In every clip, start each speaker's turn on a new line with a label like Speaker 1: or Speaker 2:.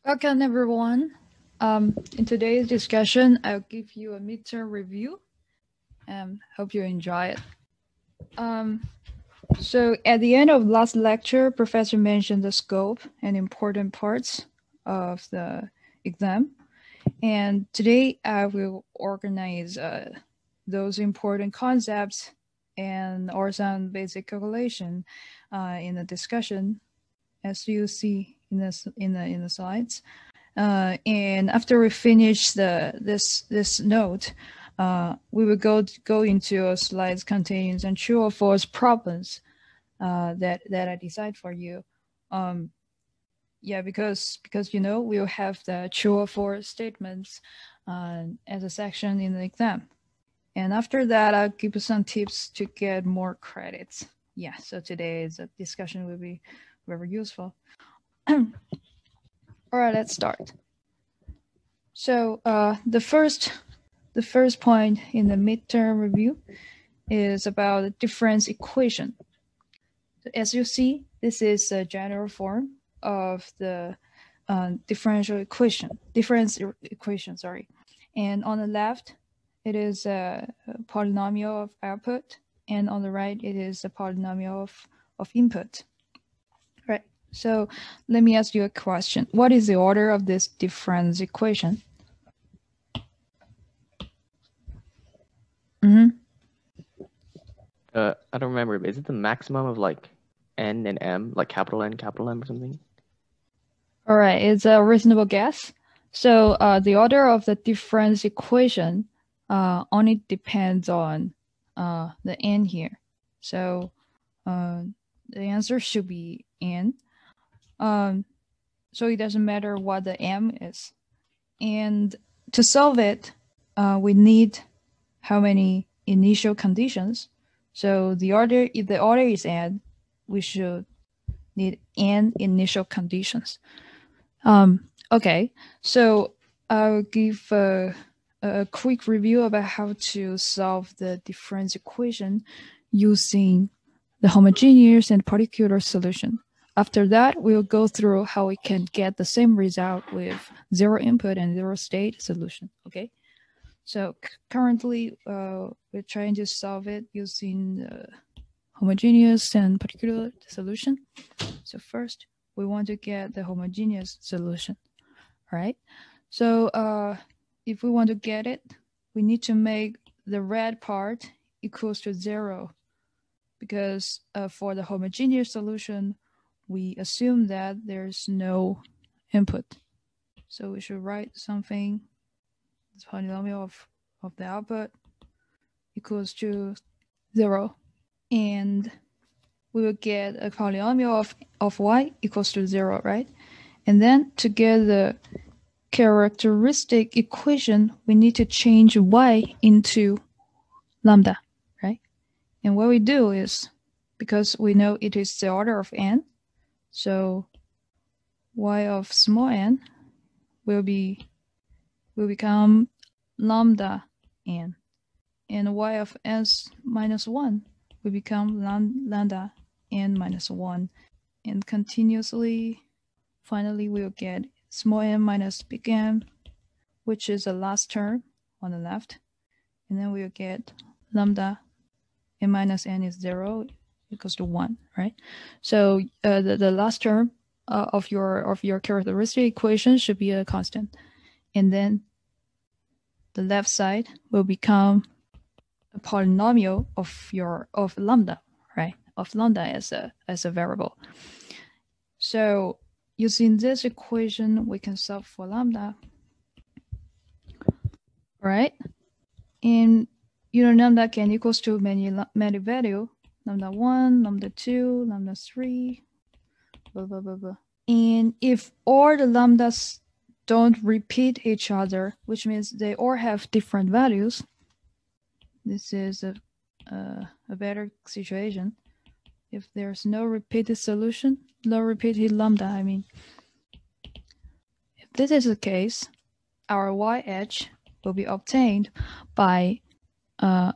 Speaker 1: Welcome everyone. In today's discussion, I'll give you a midterm review and hope you enjoy it. So at the end of last lecture, Professor mentioned the scope and important parts of the exam. And today I will organize those important concepts and or some basic calculation in the discussion, as you see in the slides. And after we finish this note, we will go into a slides containing some true or false problems that I decide for you. Yeah, because we'll have the true or false statements as a section in the exam. And after that, I'll give you some tips to get more credits. Yeah, so today's discussion will be very useful. All right, let's start. So the first point in the midterm review is about the difference equation. As you see, this is a general form of the difference equation. Sorry, and on the left, it is a polynomial of output, and on the right, it is a polynomial of input. Right. So let me ask you a question. What is the order of this difference equation?
Speaker 2: I don't remember, but is it the maximum of like N and M, like capital N, capital M or something?
Speaker 1: All right, it's a reasonable guess. So the order of the difference equation only depends on the N here. So the answer should be N. So it doesn't matter what the M is. And to solve it, we need how many initial conditions. So if the order is N, we should need N initial conditions. Okay, so I'll give a quick review about how to solve the difference equation using the homogeneous and particular solution. After that, we'll go through how we can get the same result with zero input and zero state solution. Okay, so currently we're trying to solve it using the homogeneous and particular solution. So first, we want to get the homogeneous solution. Right? So if we want to get it, we need to make the red part equals to 0, because for the homogeneous solution, we assume that there's no input. So we should write something, this polynomial of the output equals to 0. And we will get a polynomial of y equals to 0, right? And then to get the characteristic equation, we need to change y into lambda, right? And what we do is, because we know it is the order of n, so y of small n will become lambda n, and y of n minus 1 will become lambda n minus 1, and continuously, finally we'll get small n minus big M, which is the last term on the left. And then we'll get lambda n minus n is 0 equals to 1, right? So the last term of your characteristic equation should be a constant. And then the left side will become a polynomial of lambda, right? Of lambda as a variable. So using this equation, we can solve for lambda, right? And lambda can equals to many value, lambda 1, lambda 2, lambda 3, blah, blah, blah, blah. And if all the lambdas don't repeat each other, which means they all have different values, this is a better situation. If there's no repeated solution, no repeated lambda, I mean. If this is the case, our y-edge will be obtained by a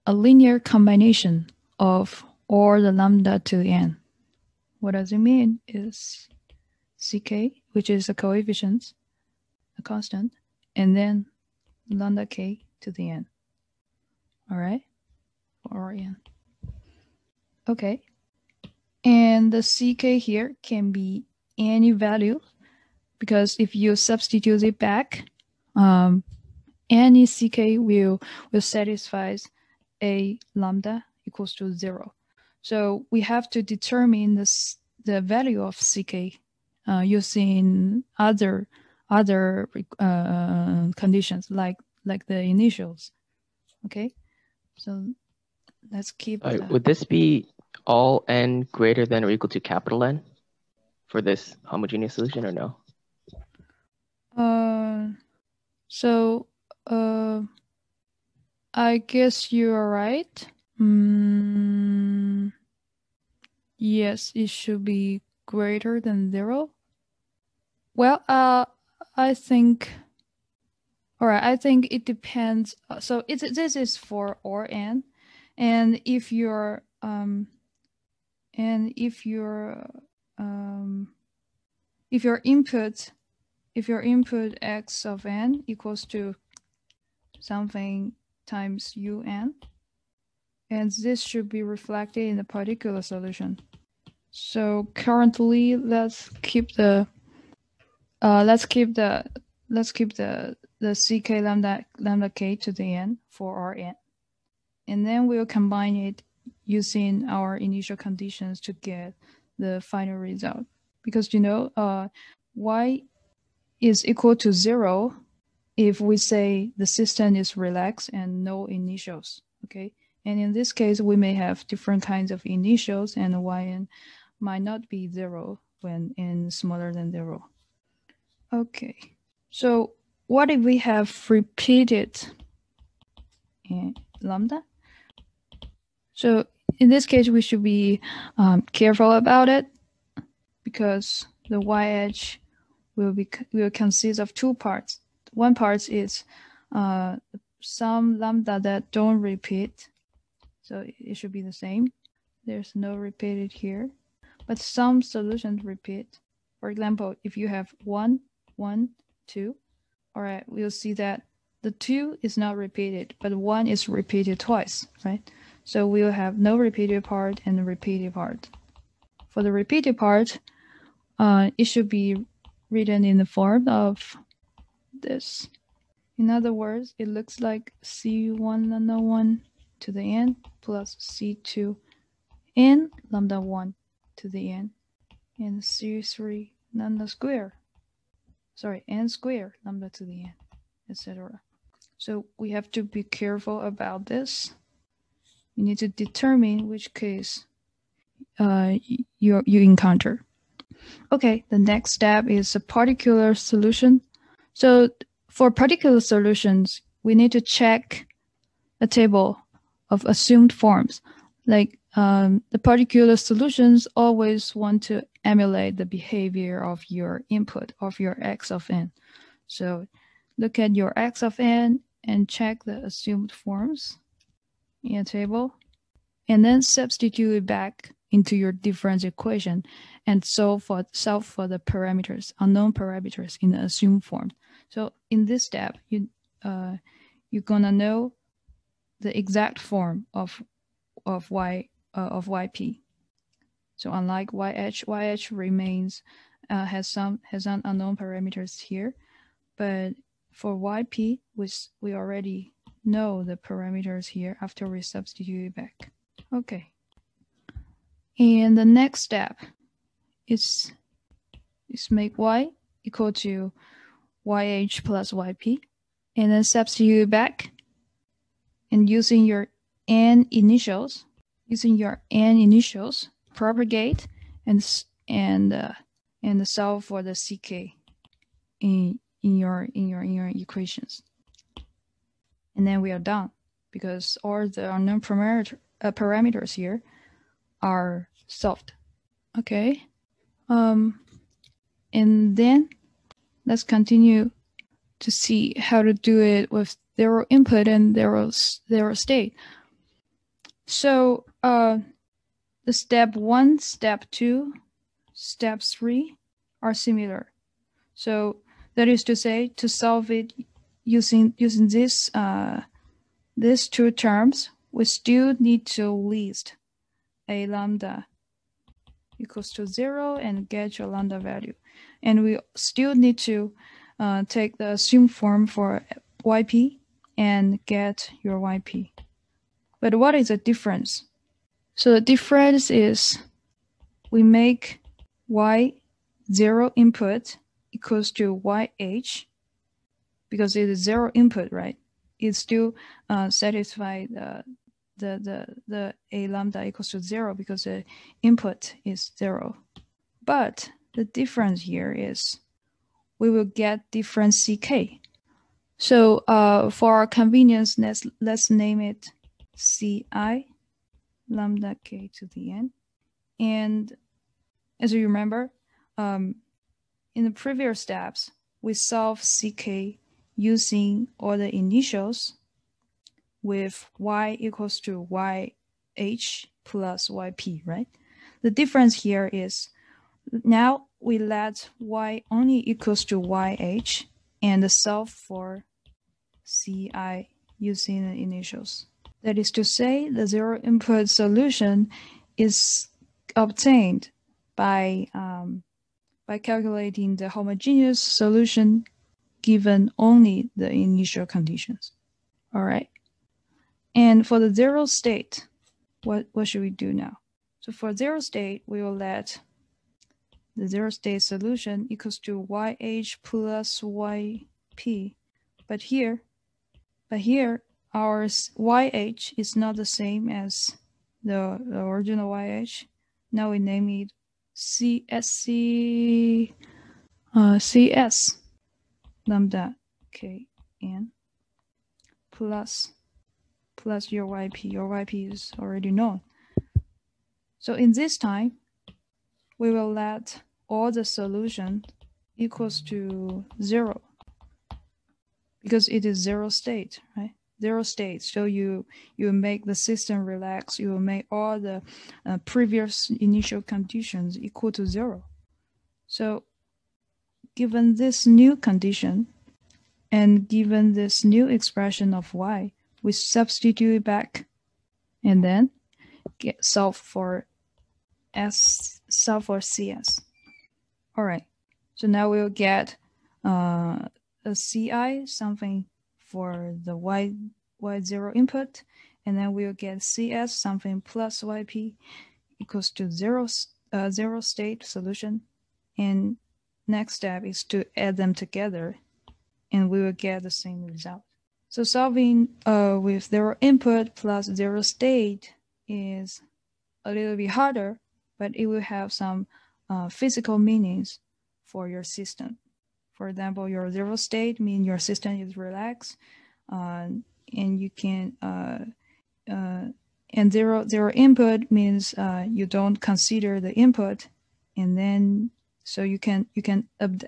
Speaker 1: linear combination of all the lambda to the n. What does it mean is ck which is a coefficient, a constant, and then lambda k to the n. All right, for Rn. Okay, and the ck here can be any value, because if you substitute it back, any ck will satisfy a lambda equals to 0. So we have to determine the value of ck using other conditions like the initials. Okay, so let's keep.
Speaker 2: Would this be all n greater than or equal to capital N for this homogeneous solution, or no?
Speaker 1: I guess you are right. Yes, it should be greater than 0. Well, I think. All right, I think it depends. So this is for or n, and if your input x of n equals to something times un, and this should be reflected in the particular solution. So currently, let's keep the ck lambda k to the n for Rn, and then we'll combine it using our initial conditions to get the final result. Because y is equal to 0 if we say the system is relaxed and no initials. Okay, and in this case, we may have different kinds of initials, and yn might not be 0 when n smaller than 0. Okay, so what if we have repeated lambda? So in this case, we should be careful about it, because the y-edge will consist of 2 parts. One part is some lambda that don't repeat, so it should be the same. There's no repeated here, but some solutions repeat. For example, if you have 1, 1, 2, all right, we'll see that the 2 is not repeated, but 1 is repeated twice, right? So we'll have no repeated part and a repeated part. For the repeated part, it should be written in the form of this. In other words, it looks like C1 lambda 1 to the n plus C2 n lambda 1 to the n, and C3 lambda square. Sorry, n square lambda to the n, etc. So we have to be careful about this. You need to determine which case you encounter. Okay, the next step is a particular solution. So for particular solutions, we need to check a table of assumed forms. Like the particular solutions always want to emulate the behavior of your input of your x of n. So look at your x of n and check the assumed forms in a table, and then substitute it back into your difference equation and solve for the parameters, unknown parameters in the assumed form. So in this step, you're gonna know the exact form of yp. So unlike yh remains has some unknown parameters here, but for yp, we already know the parameters here after we substitute it back. Okay. And the next step is make y equal to yh plus yp, and then substitute it back, and using your n initials, propagate and solve for the ck in your equations, and then we are done, because all the unknown parameters here are solved. Okay, and then let's continue to see how to do it with zero input and zero state. So the step 1, step 2, step 3 are similar. So that is to say, to solve it using this these two terms, we still need to list a lambda equals to 0 and get your lambda value. And we still need to take the assumed form for yp and get your yp. But what is the difference? So the difference is we make y0 input equals to yh, because it is 0 input, right? It still satisfies the a lambda equals to 0 because the input is 0. But the difference here is we will get different ck. So for our convenience, let's name it ci lambda k to the n. And as you remember, in the previous steps, we solve ck using all the initials with y equals to yh plus yp, right? The difference here is now we let y only equals to yh and solve for ci using the initials. That is to say, the zero input solution is obtained by calculating the homogeneous solution given only the initial conditions. All right. And for the zero state, what should we do now? So for zero state, we will let the zero state solution equals to yh plus yp. But here our yh is not the same as the original yh. Now we name it CS lambda kn plus your yp. Your yp is already known. So in this time, we will let all the solution equals to 0 because it is zero state, right? Zero state. So you make the system relax. You will make all the previous initial conditions equal to 0. So given this new condition and given this new expression of y, we substitute it back and then solve for CS. All right. So now we'll get a CI, something for the y0 input, and then we'll get CS, something plus YP equals to zero state solution. And next step is to add them together, and we will get the same result. So solving with zero input plus zero state is a little bit harder, but it will have some physical meanings for your system. For example, your zero state means your system is relaxed, and you can and zero input means you don't consider the input, and then so you can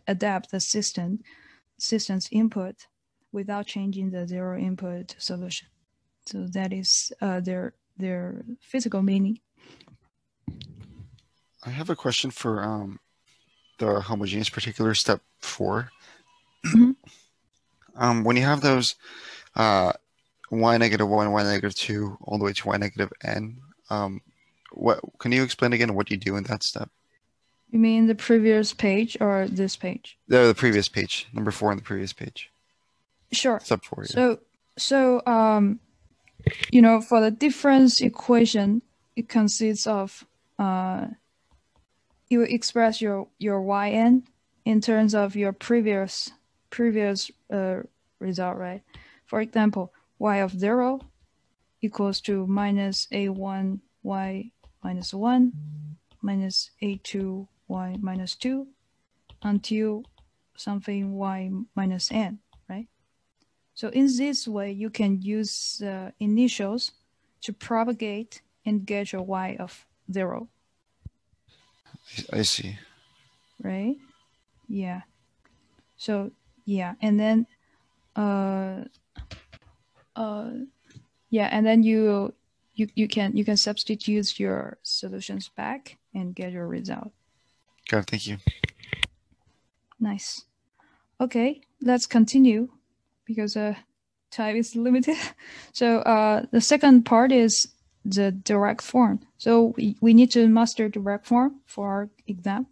Speaker 1: adapt the system's input without changing the zero input solution. So that is their physical meaning.
Speaker 3: I have a question for the homogeneous particular step 4.
Speaker 1: Mm-hmm.
Speaker 3: When you have those y-1, y-2, all the way to y-n, what can you explain again what you do in that step?
Speaker 1: You mean the previous page or this page?
Speaker 3: The previous page, number 4 on the previous page.
Speaker 1: Sure.
Speaker 3: Step 4. Yeah.
Speaker 1: So you know, for the difference equation, it consists of you express your yn in terms of your previous result, right? For example, y of 0 equals to minus a1 y minus 1 minus a2 y minus 2 until something y minus n, right? So in this way, you can use initials to propagate and get your y of 0.
Speaker 3: I see.
Speaker 1: Right? Yeah. So yeah, and then yeah, and then you can substitute your solutions back and get your result.
Speaker 3: Got it. Thank you.
Speaker 1: Nice. Okay, let's continue because time is limited. So the second part is the direct form. So we need to master direct form for our exam.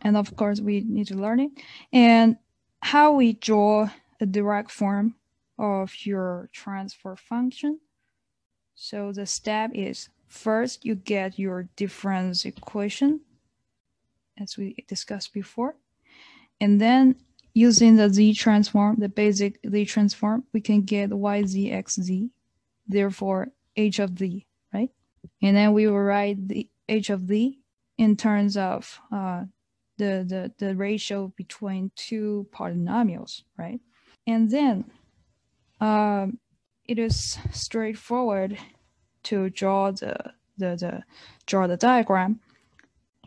Speaker 1: And of course, we need to learn it. And how we draw a direct form of your transfer function. So the step is first you get your difference equation, as we discussed before. And then using the Z transform, the basic Z transform, we can get YZXZ, therefore H of Z, right? And then we will write the H of Z in terms of the ratio between two polynomials, right? And then it is straightforward to draw the diagram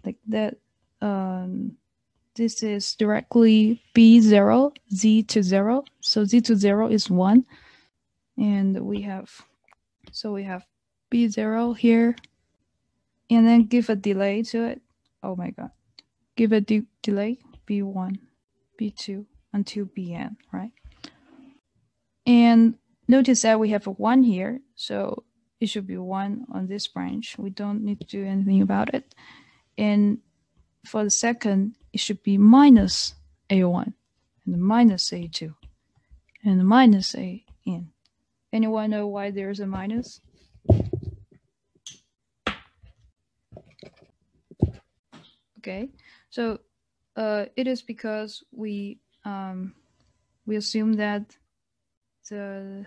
Speaker 1: like that. This is directly B0, Z to 0. So Z to 0 is 1. And we have B0 here. And then give a delay to it. Oh my God. Give a delay, B1, B2, until Bn, right? And notice that we have a 1 here. So it should be 1 on this branch. We don't need to do anything about it. And for the second, it should be minus A1 and minus A2 and minus AN. Anyone know why there's a minus? Okay, so it is because we assume that the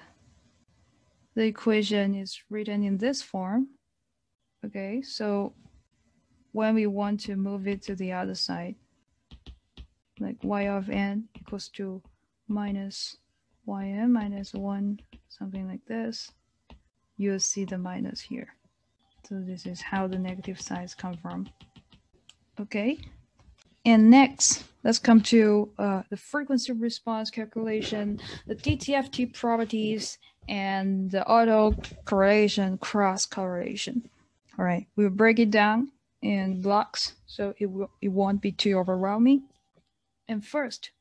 Speaker 1: equation is written in this form. Okay, so when we want to move it to the other side, like y of n equals to minus yn minus 1, something like this, you'll see the minus here. So this is how the negative signs come from. Okay, and next, let's come to the frequency response calculation, the DTFT properties, and the auto correlation, cross correlation. All right, we'll break it down in blocks so it won't be too overwhelming. And first,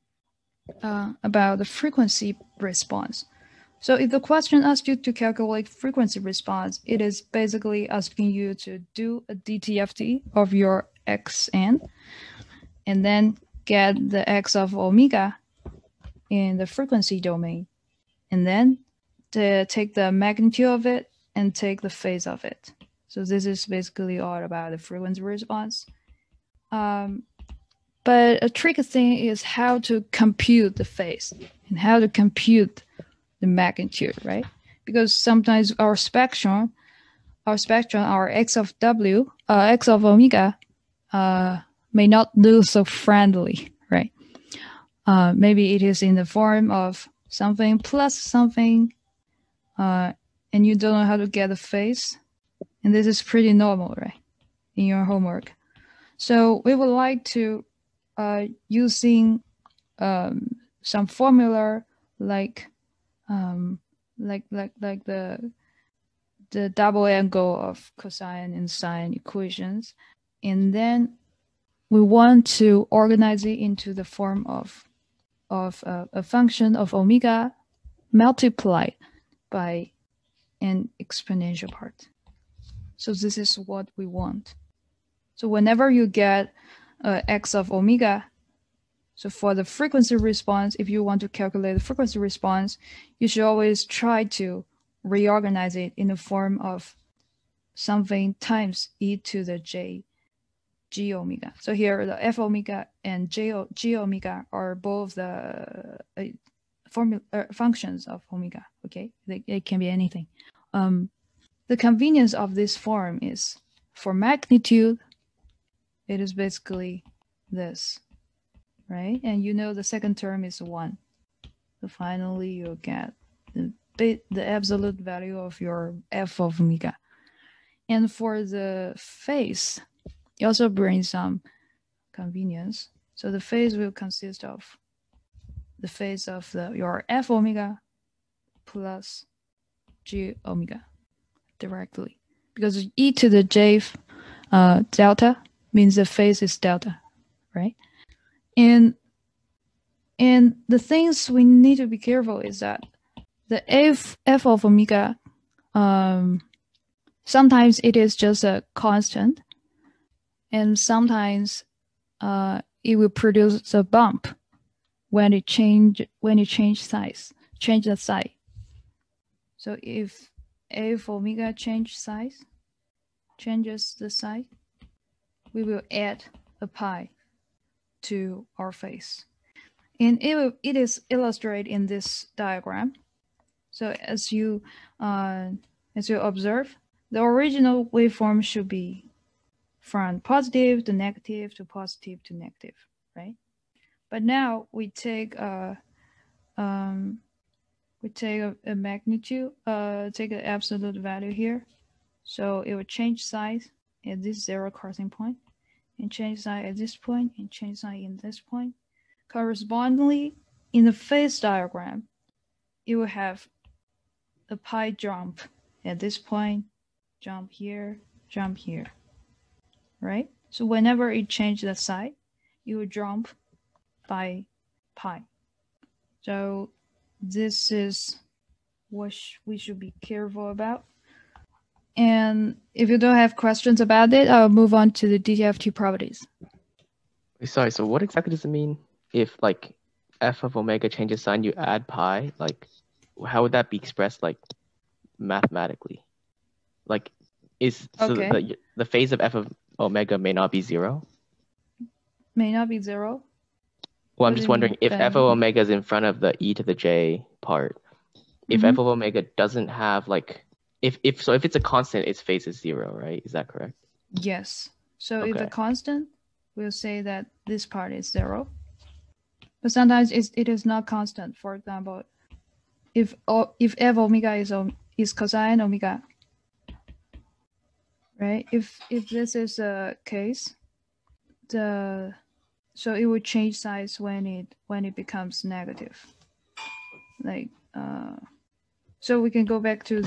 Speaker 1: about the frequency response. So if the question asks you to calculate frequency response, it is basically asking you to do a DTFT of your xn and then get the x of omega in the frequency domain, and then to take the magnitude of it and take the phase of it. So this is basically all about the frequency response. But a tricky thing is how to compute the phase and how to compute the magnitude, right? Because sometimes our spectrum, our x of w, x of omega, may not look so friendly, right? Maybe it is in the form of something plus something, and you don't know how to get the phase. And this is pretty normal, right, in your homework. So we would like to using some formula like the double angle of cosine and sine equations, and then we want to organize it into the form of a function of omega multiplied by an exponential part. So this is what we want. So whenever you get x of omega, so for the frequency response, if you want to calculate the frequency response, you should always try to reorganize it in the form of something times e to the j g omega. So here the f omega and g omega are both the functions of omega. Okay, they can be anything. The convenience of this form is for magnitude, it is basically this, right? And you know the second term is 1. So finally you'll get the absolute value of your f of omega. And for the phase, it also brings some convenience. So the phase will consist of the phase of your f omega plus g omega directly, because e to the j delta means the phase is delta, right? And And the things we need to be careful is that the f of omega, sometimes it is just a constant, and sometimes it will produce a bump when it change the size. So if f omega changes the size, we will add a pi to our phase. And it is illustrated in this diagram. So as you observe, the original waveform should be from positive to negative to positive to negative, right? But now we take a magnitude, take an absolute value here. So it will change size at this zero crossing point, and change size at this point, and change size in this point. Correspondingly, in the phase diagram, it will have a pi jump at this point, jump here, right? So whenever it changes the size, it will jump by pi. So this is what we should be careful about. And if you don't have questions about it, I'll move on to the DTFT properties.
Speaker 2: Sorry, so what exactly does it mean if like f of omega changes sign, you add pi? Like, how would that be expressed like mathematically? Like,
Speaker 1: Okay.
Speaker 2: the phase of f of omega may not be zero?
Speaker 1: May not be zero.
Speaker 2: Well, I'm just wondering if f of omega is in front of the e to the j part. If f of omega doesn't have like, if it's a constant, its phase is zero, right? Is that correct?
Speaker 1: Yes. So if a constant, we'll say that this part is zero. But sometimes it is not constant. For example, if f omega is cosine omega, right? If this is a case, so it will change size when it becomes negative. Like so we can go back to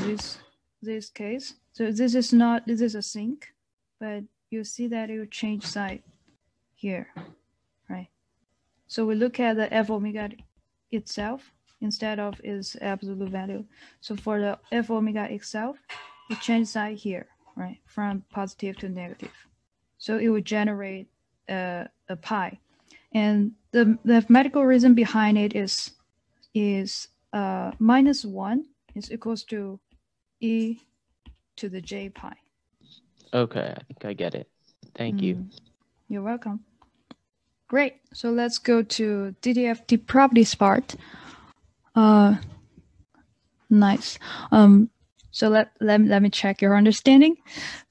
Speaker 1: this case. So this is a sink, but you see that it will change side here, right? So we look at the f omega itself instead of its absolute value. So for the f omega itself, it changes side here, right, from positive to negative. So it will generate a pi, and the mathematical reason behind it is -1 is equals to e to the j pi.
Speaker 2: Okay, I think I get it. Thank you.
Speaker 1: You're welcome. Great. So let's go to DTFT properties part. Nice. So let me check your understanding.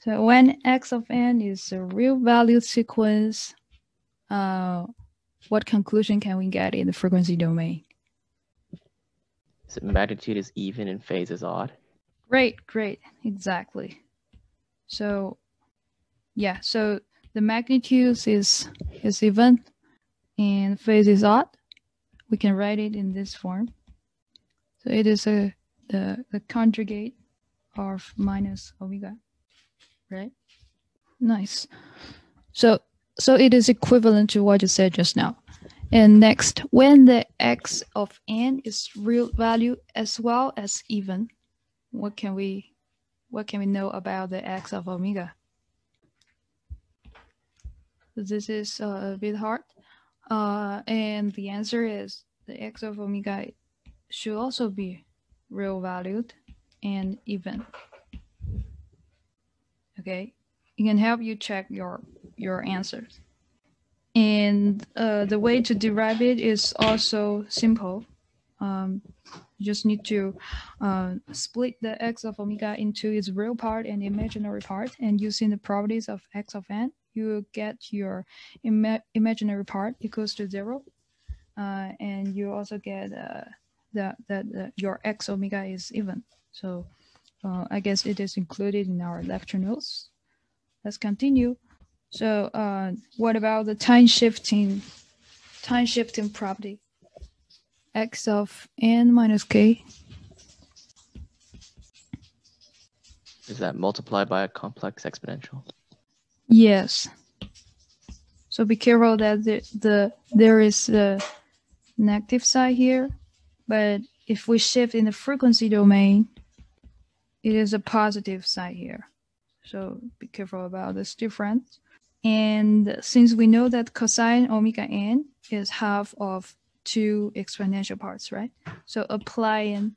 Speaker 1: So when x of n is a real valued sequence, what conclusion can we get in the frequency domain?
Speaker 2: So magnitude is even and phase is odd.
Speaker 1: Great, exactly. So yeah, so the magnitude is even and phase is odd. We can write it in this form. So it is the conjugate of minus omega, right? Nice. So it is equivalent to what you said just now. And next, when the x of n is real value as well as even, what can we know about the x of omega? This is a bit hard. And the answer is the x of omega should also be real valued and even. Okay, it can help you check your answers. And the way to derive it is also simple. You just need to split the x of omega into its real part and imaginary part, and using the properties of x of n, you will get your imaginary part equals to 0, and you also get that your x omega is even. So I guess it is included in our lecture notes. Let's continue. So what about the time shifting property? X of n minus k.
Speaker 2: Is that multiplied by a complex exponential?
Speaker 1: Yes. So be careful that there is negative side here, but if we shift in the frequency domain, it is a positive side here. So be careful about this difference. And since we know that cosine omega n is half of 2 exponential parts, right? So applying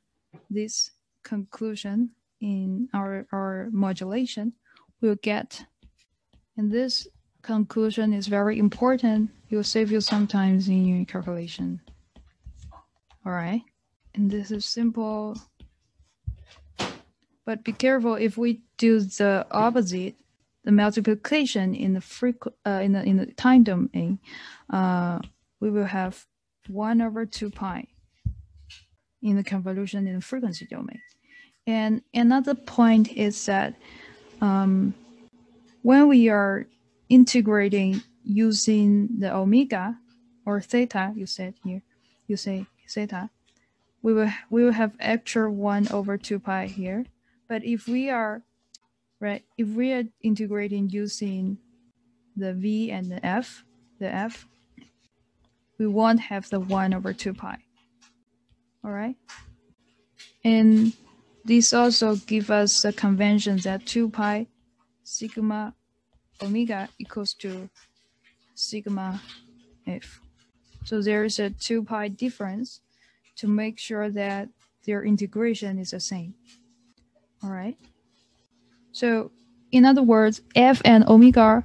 Speaker 1: this conclusion in our modulation, we'll get, and this conclusion is very important. It will save you sometimes in your calculation. All right, and this is simple, but be careful if we do the opposite, the multiplication in the in the time domain, we will have 1/2 pi in the convolution in the frequency domain. And another point is that when we are integrating using the omega or theta, you said here, you say theta, we will have extra 1/2 pi here. But if we are integrating using the v and the f, we won't have the 1/2 pi. All right, and this also gives us the convention that 2 pi sigma omega equals to sigma f. So there is a 2 pi difference to make sure that their integration is the same. All right. So in other words, f and omega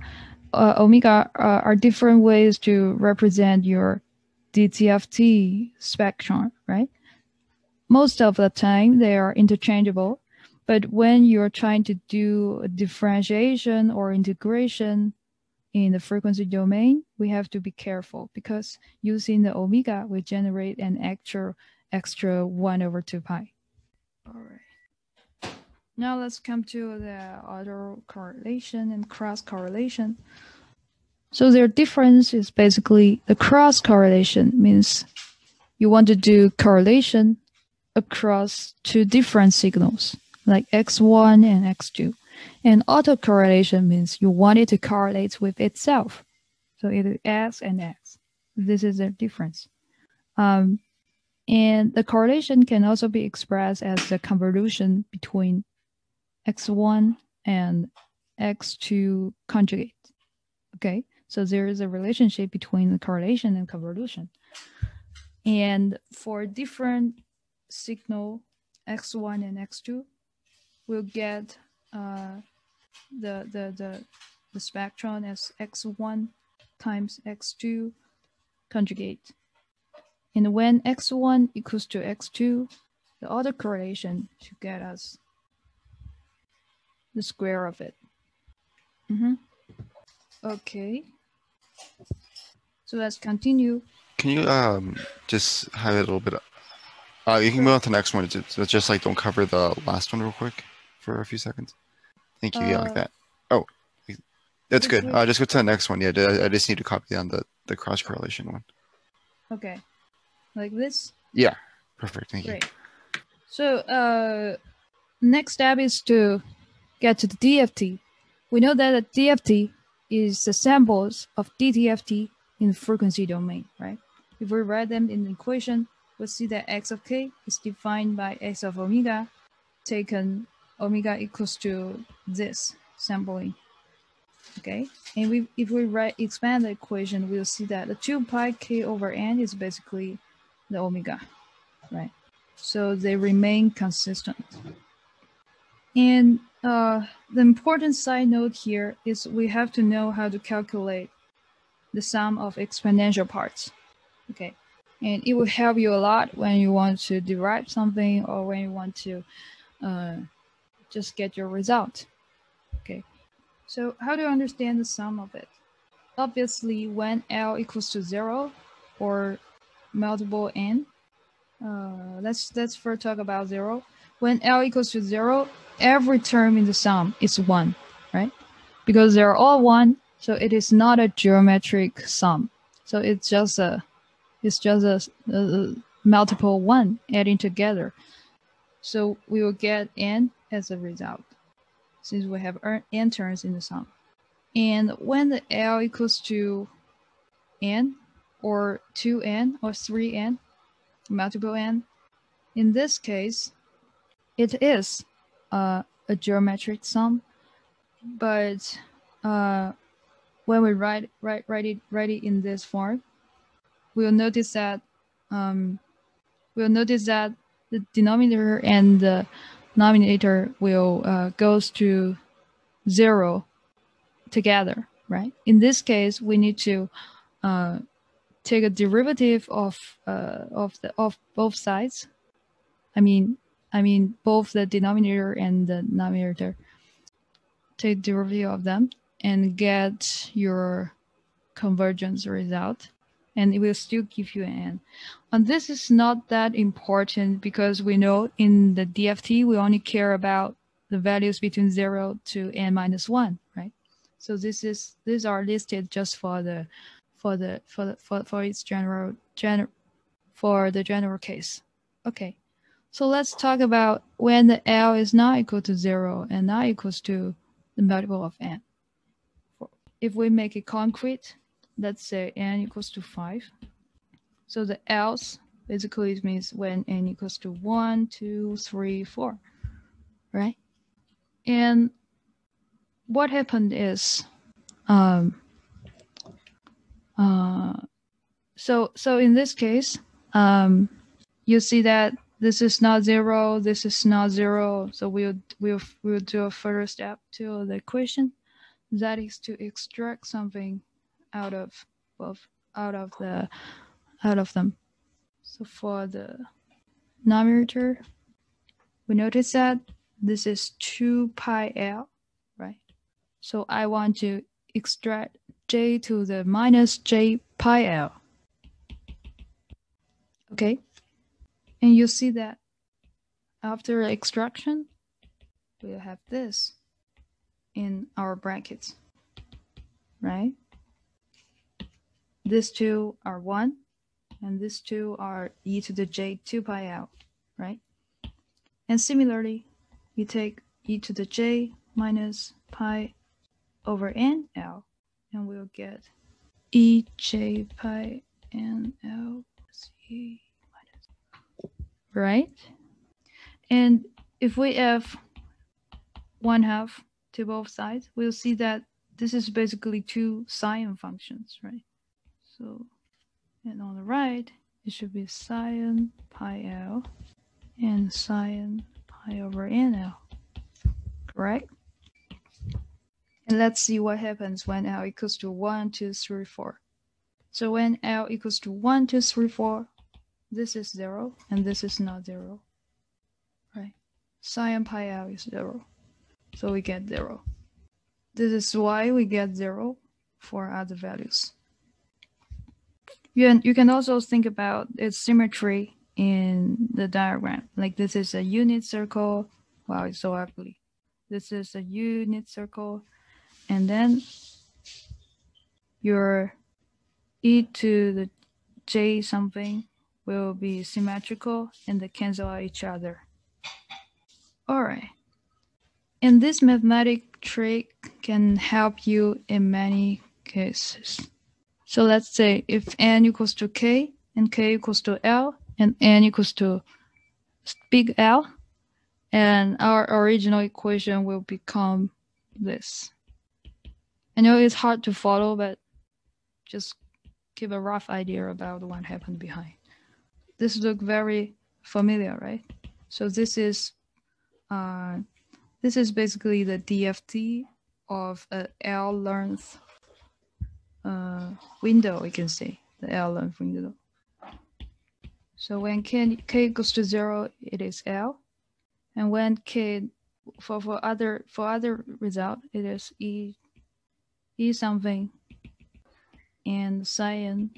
Speaker 1: are different ways to represent your DTFT spectrum, right? Most of the time they are interchangeable, but when you're trying to do a differentiation or integration in the frequency domain, we have to be careful because using the omega we generate an extra 1/2 pi. All right. Now let's come to the autocorrelation and cross correlation. So their difference is basically the cross correlation means you want to do correlation across 2 different signals like x1 and x2. And autocorrelation means you want it to correlate with itself. So either x and x. This is the difference. And the correlation can also be expressed as the convolution between x1 and x2 conjugate. Okay, so there is a relationship between the correlation and convolution. And for different signal x1 and x2, we'll get the spectrum as x1 times x2 conjugate. And when x1 equals to x2, the autocorrelation should get us the square of it. Okay. So let's continue.
Speaker 3: Can you just have it a little bit? You can move on to the next one. Just like don't cover the last one real quick for a few seconds. Thank you. Yeah, like that. Oh, that's good. Just go to the next one. Yeah, I just need to copy on the cross correlation one.
Speaker 1: Okay, like this.
Speaker 3: Yeah, perfect. Thank
Speaker 1: Great.
Speaker 3: you.
Speaker 1: So next step is to get to the DFT. We know that the DFT is the samples of DTFT in the frequency domain, right? If we write them in the equation, we'll see that x of k is defined by x of omega, taken omega equals to this sampling. Okay, and if we expand the equation, we'll see that the 2 pi k over n is basically the omega, right? So they remain consistent. And the important side note here is we have to know how to calculate the sum of exponential parts. Okay, and it will help you a lot when you want to derive something or when you want to just get your result. Okay, so how do you understand the sum of it? Obviously, when L equals to 0 or multiple n, let's first talk about 0. When L equals to 0, every term in the sum is 1, right? Because they're all 1, so it is not a geometric sum. So it's just a multiple 1 adding together. So we will get n as a result, since we have n terms in the sum. And when the L equals to n, or 2n or 3n, multiple n. In this case, it is a geometric sum, but when we write it in this form, we'll notice that the denominator and the numerator will goes to 0 together, right? In this case, we need to take a derivative of both sides. I mean both the denominator and the numerator. Take derivative of them and get your convergence result, and it will still give you an n. And this is not that important because we know in the DFT we only care about the values between 0 to n minus 1, right? So these are listed just for the general case. Okay, so let's talk about when the L is not equal to 0 and not equals to the multiple of n. If we make it concrete, let's say n equals to 5. So the else basically means when n equals to 1, 2, 3, 4, right? And what happened is, so in this case, you see that this is not 0, this is not 0. So we'll do a further step to the equation. That is to extract something out of them. So for the numerator, we notice that this is 2 pi L, right? So I want to extract j to the minus j pi L. Okay, and you see that after extraction, we'll have this in our brackets, right? These two are 1, and these two are e to the j 2 pi L, right? And similarly, we take e to the j minus pi over n L, and we'll get e j pi n L plus e minus, right? And if we have 1/2 to both sides, we'll see that this is basically 2 sine functions, right? So, and on the right, it should be sine pi L and sine pi over NL, correct? And let's see what happens when L equals to 1, 2, 3, 4. So when L equals to 1, 2, 3, 4, this is 0, and this is not 0, right? Sine pi L is 0, so we get 0. This is why we get 0 for other values. You can also think about its symmetry in the diagram. Like this is a unit circle. Wow, it's so ugly. This is a unit circle. And then your e to the j something will be symmetrical and they cancel out each other. All right. And this mathematic trick can help you in many cases. So let's say if n equals to k and k equals to L and n equals to big L, and our original equation will become this. I know it's hard to follow, but just give a rough idea about what happened behind. This looks very familiar, right? So this is basically the DFT of a L length window, we can say, the L length window. So when k equals to 0, it is L. And when k, for other result, it is E something and sine,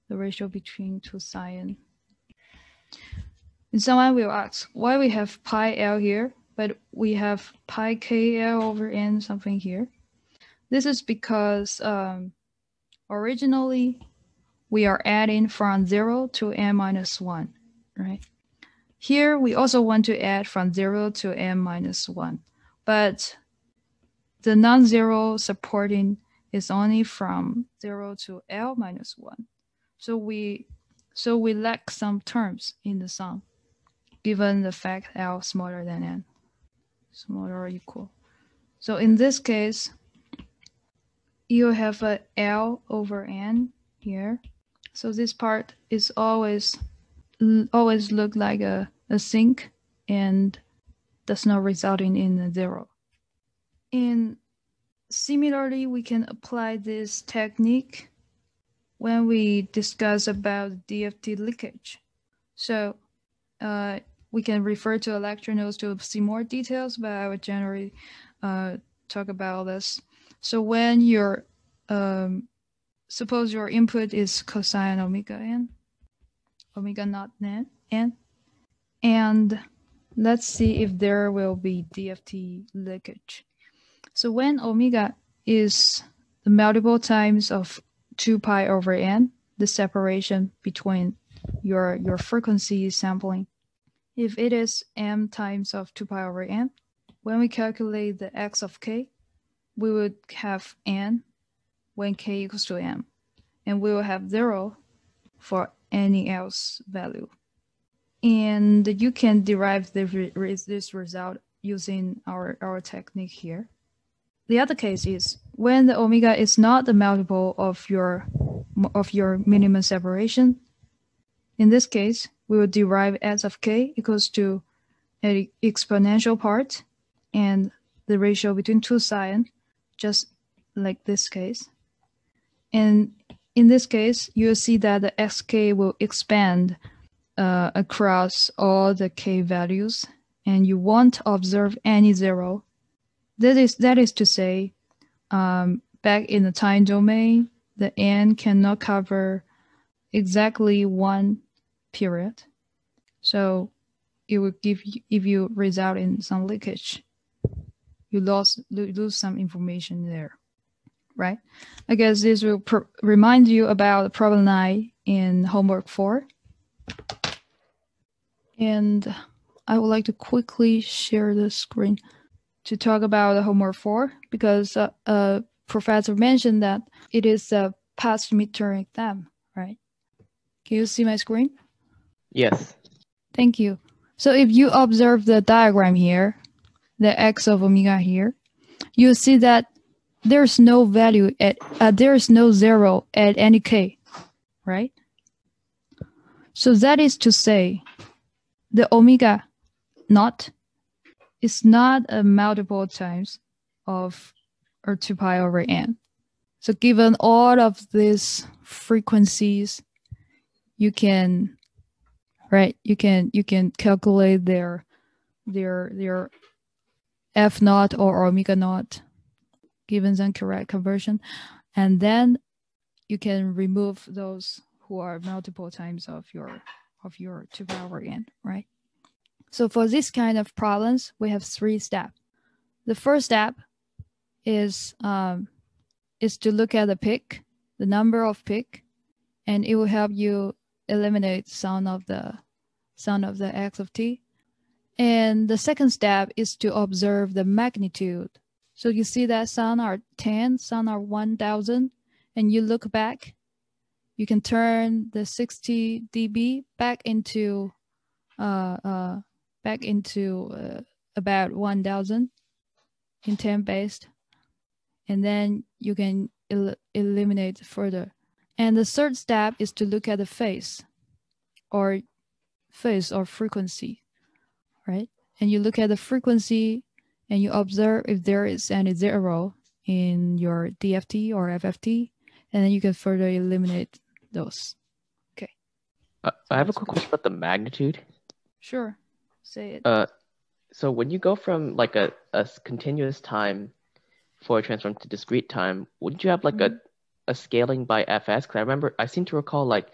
Speaker 1: the ratio between two sine. And someone will ask, why we have pi L here, but we have pi k L over n something here? This is because originally we are adding from 0 to n minus 1, right? Here we also want to add from 0 to n minus 1, but the non-zero supporting is only from 0 to L minus 1. So we lack some terms in the sum, given the fact L smaller than N, smaller or equal. So in this case, you have a L over N here. So this part is always look like a sink and does not result in a zero. And similarly, we can apply this technique when we discuss about DFT leakage. So we can refer to a lecture notes to see more details, but I would generally talk about this. So when your suppose your input is cosine omega n, omega naught n, and let's see if there will be DFT leakage. So when omega is the multiple times of 2 pi over n, the separation between your frequency sampling, if it is m times of 2 pi over n, when we calculate the x of k, we would have n when k equals to m, and we will have 0 for any else value. And you can derive this result using our technique here. The other case is when the omega is not the multiple of your minimum separation. In this case, we will derive s of k equals to an exponential part and the ratio between two sign, just like this case. And in this case, you'll see that the xk will expand across all the k values, and you won't observe any zero. That is to say, back in the time domain, the n cannot cover exactly one period. So it will if you result in some leakage, you lose some information there, right? I guess this will remind you about problem 9 in homework 4. And I would like to quickly share the screen to talk about the homework 4, because professor mentioned that it is a past midterm exam, right? Can you see my screen?
Speaker 2: Yes.
Speaker 1: Thank you. So if you observe the diagram here, the x of omega here, you see that there's no value at there's no zero at any k, right? So that is to say, the omega naught is not a multiple times of or 2 pi over n. So given all of these frequencies, you can calculate their f naught or omega naught, given some correct conversion, and then you can remove those who are multiple times of your 2 pi over n, right? So for this kind of problems, we have 3 steps. The first step is to look at the peak, the number of peak, and it will help you eliminate some of the x of t. And the second step is to observe the magnitude. So you see that some are 10, some are 1,000, and you look back, you can turn the 60 dB back into about 1,000 in 10 based, and then you can eliminate further. And the third step is to look at the phase or frequency, right? And you look at the frequency and you observe if there is any zero in your DFT or FFT, and then you can further eliminate those. Okay.
Speaker 2: I have a quick question about the magnitude.
Speaker 1: Sure, say it.
Speaker 2: So when you go from like a continuous time for a transform to discrete time, wouldn't you have like a scaling by fs? Because I seem to recall like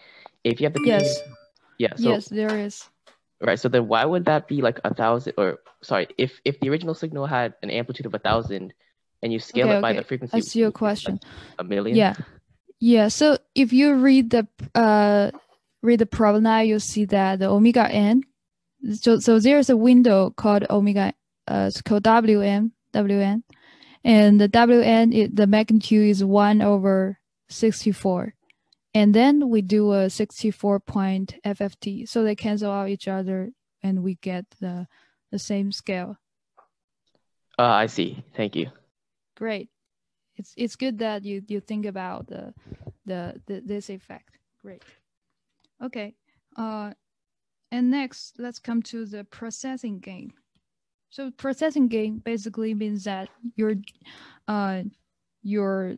Speaker 2: if you have the
Speaker 1: yes,
Speaker 2: so,
Speaker 1: yes, there is.
Speaker 2: Right. So then why would that be like 1,000? Or sorry, if the original signal had an amplitude of 1,000 and you scale it by the frequency,
Speaker 1: I see your question.
Speaker 2: Like 1,000,000.
Speaker 1: Yeah. So if you read the problem now, you'll see that the omega n. So there's a window called omega, it's called Wn, and the Wn, the magnitude is 1/64, And then we do a 64-point FFT. So they cancel out each other and we get the same scale.
Speaker 2: I see. Thank you.
Speaker 1: Great. It's good that you think about this effect. Great. Okay. And next, let's come to the processing gain. So processing gain basically means that your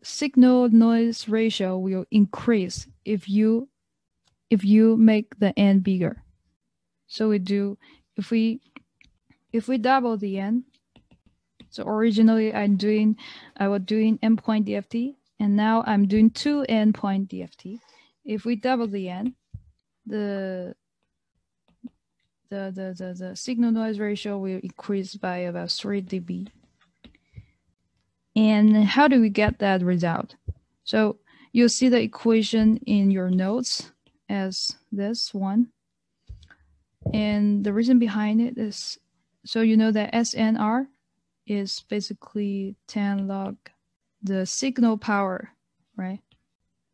Speaker 1: signal noise ratio will increase if you make the n bigger. So if we double the n. So originally I was doing n point DFT, and now I'm doing 2 n point DFT. If we double the n, the signal noise ratio will increase by about 3 dB. And how do we get that result? So you'll see the equation in your notes as this one. And the reason behind it is, so you know that SNR is basically 10 log the signal power, right?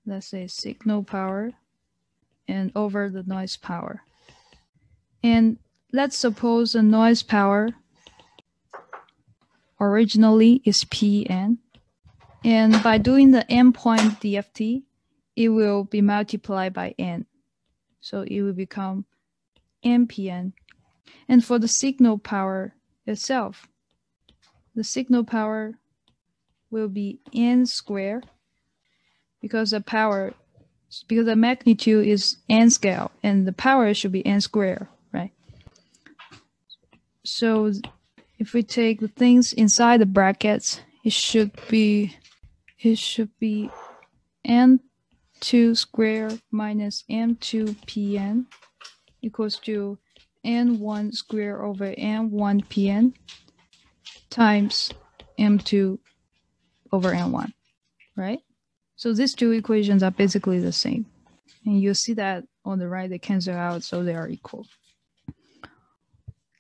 Speaker 1: Let's say signal power and over the noise power. And let's suppose the noise power originally is Pn. And by doing the n point DFT, it will be multiplied by n. So it will become nPn. And for the signal power itself, the signal power will be n squared because the magnitude is n scale and the power should be n squared, right? So if we take the things inside the brackets, it should be n2 squared minus m2 pn equals to n1 squared over n1 pn times m2 over n1, right? So these two equations are basically the same. And you'll see that on the right, they cancel out, so they are equal.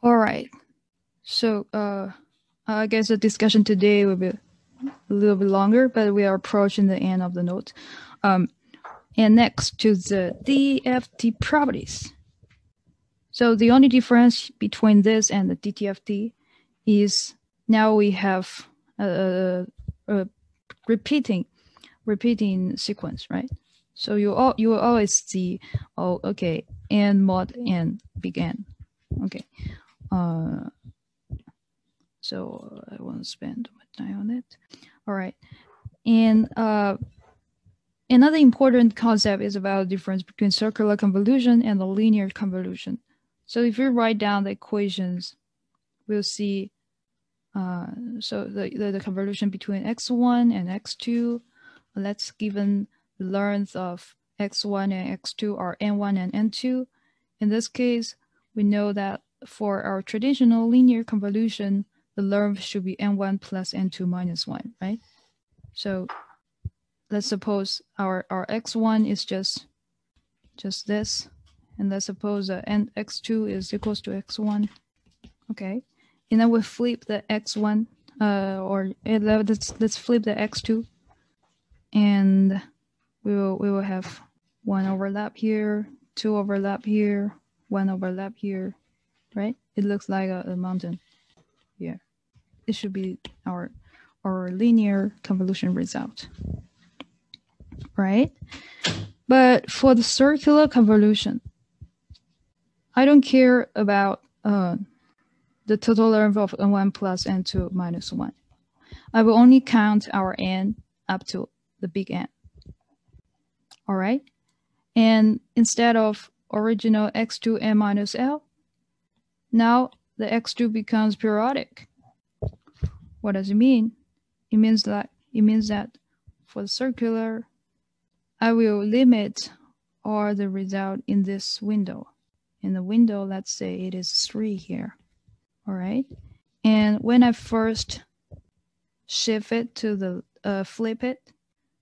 Speaker 1: All right. So I guess the discussion today will be a little bit longer, but we are approaching the end of the note. And next to the DFT properties. So the only difference between this and the DTFT is now we have a repeating sequence, right? So you will always see, oh, okay, n mod n big N. Okay. So I won't spend much time on it. All right. And another important concept is about the difference between circular convolution and the linear convolution. So if you write down the equations, we'll see so the convolution between x1 and x2, let's given the length of x1 and x2 are n1 and n2. In this case, we know that for our traditional linear convolution, the length should be n1 plus n2 minus 1, right? So let's suppose our x1 is just this, and let's suppose x2 is equals to x1. Okay, and then we flip the x1, let's flip the x2, and we will have 1 overlap here, 2 overlap here, 1 overlap here, right? It looks like a mountain here. It should be our linear convolution result, right? But for the circular convolution, I don't care about the total length of n1 plus n2 minus 1. I will only count our n up to the big N. All right? And instead of original x2 n minus L, now the x2 becomes periodic. What does it mean? It means that for the circular, I will limit all the result in this window. In the window, let's say it is 3 here. All right. And when I first shift it to the flip it,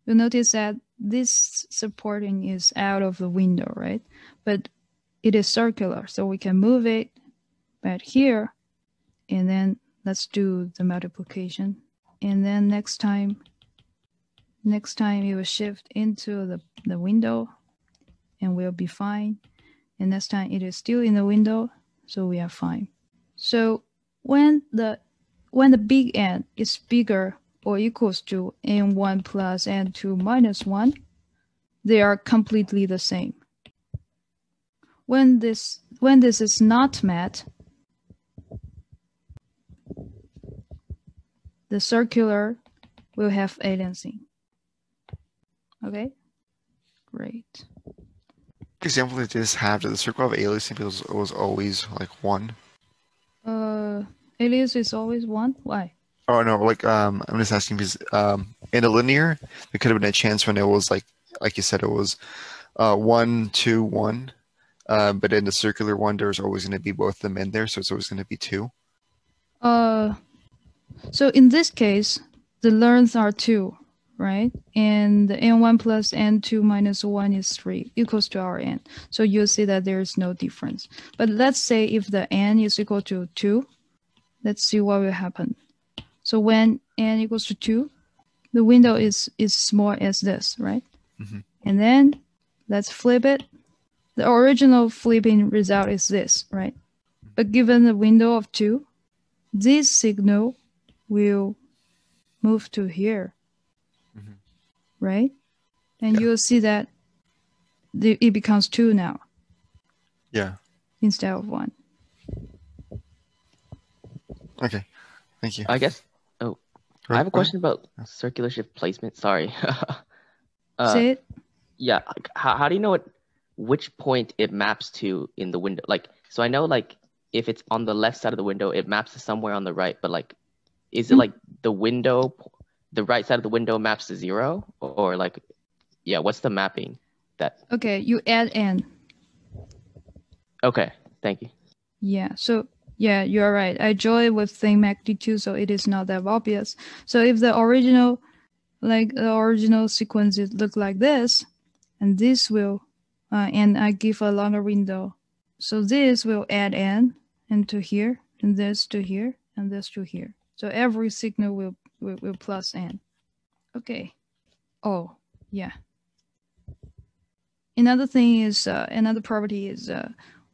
Speaker 1: you'll notice that this supporting is out of the window, right? But it is circular, so we can move it back here, and then let's do the multiplication. And then next time Next time it will shift into the window and we'll be fine. And next time it is still in the window, so we are fine. So when the big N is bigger or equals to N1 plus N2 minus 1, they are completely the same. When this is not met, the circular will have aliasing. Okay, great.
Speaker 3: Example they just have, that the circle of aliasing was always like 1.
Speaker 1: Alias is always 1. Why?
Speaker 3: Oh no, like I'm just asking because in a linear, there could have been a chance when it was like you said, it was 1, 2, 1. But in the circular one, there's always going to be both of them in there, so it's always going to be 2.
Speaker 1: So in this case, the lengths are 2, right? And the N1 plus N2 minus 1 is 3, equals to our N. So you'll see that there is no difference. But let's say if the N is equal to 2, let's see what will happen. So when N equals to 2, the window is small as this, right?
Speaker 3: Mm-hmm.
Speaker 1: And then let's flip it. The original flipping result is this, right? But given the window of 2, this signal will move to here,
Speaker 3: Mm-hmm.
Speaker 1: right? And
Speaker 3: Yeah.
Speaker 1: you'll see that it becomes 2 now
Speaker 3: Yeah.
Speaker 1: instead of 1.
Speaker 3: Okay. Thank you.
Speaker 2: I guess. Oh, I have a question about circular shift placement. Sorry.
Speaker 1: Say it.
Speaker 2: Yeah. How do you know which point it maps to in the window? Like, so I know like if it's on the left side of the window, it maps to somewhere on the right. But like, is it like the window, the right side of the window maps to 0, or like, yeah, what's the mapping that?
Speaker 1: Okay, you add N.
Speaker 2: Okay, thank you.
Speaker 1: Yeah, so yeah, you are right. I draw it with same magnitude, so it is not that obvious. So if the original sequences look like this, and this will, and I give a longer window, so this will add N into here, and this to here, and this to here. So every signal will plus N. Okay. Oh, yeah. Another thing is, another property is,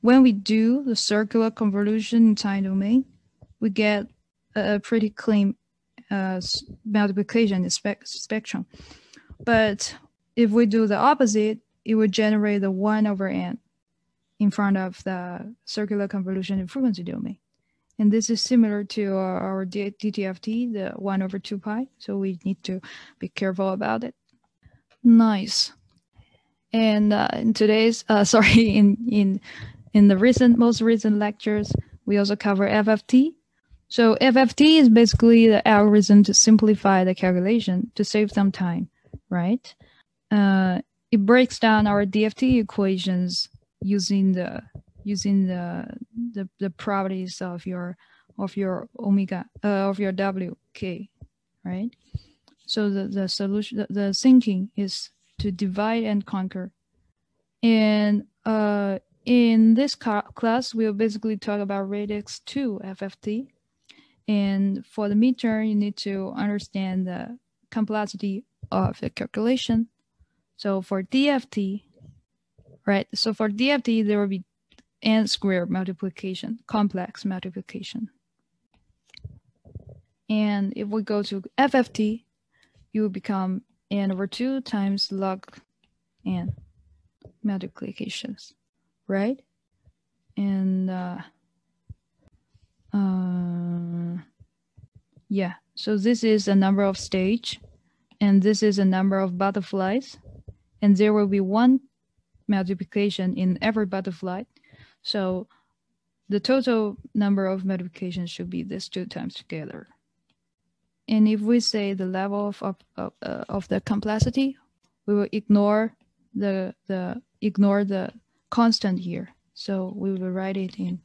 Speaker 1: when we do the circular convolution in time domain, we get a pretty clean multiplication spectrum. But if we do the opposite, it would generate the 1 over N in front of the circular convolution in frequency domain. And this is similar to our DTFT, the 1 over 2 pi. So we need to be careful about it. Nice. And in today's, in the most recent lectures, we also cover FFT. So FFT is basically the algorithm to simplify the calculation to save some time, right? It breaks down our DFT equations using the properties of your omega of your WK, right? So the solution, the thinking is to divide and conquer. And in this class, we'll basically talk about radix 2 FFT. And for the midterm, you need to understand the complexity of the calculation. So for DFT, right? So for DFT, there will be N squared multiplication, complex multiplication. And if we go to FFT, you will become N over 2 times log N multiplications, right? And yeah, so this is the number of stage, and this is the number of butterflies, and there will be 1 multiplication in every butterfly. So the total number of multiplications should be these 2 times together. And if we say the level of the complexity, we will ignore the constant here. So we will write it in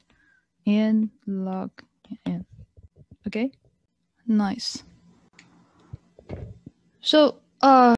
Speaker 1: N log N. Okay, nice. So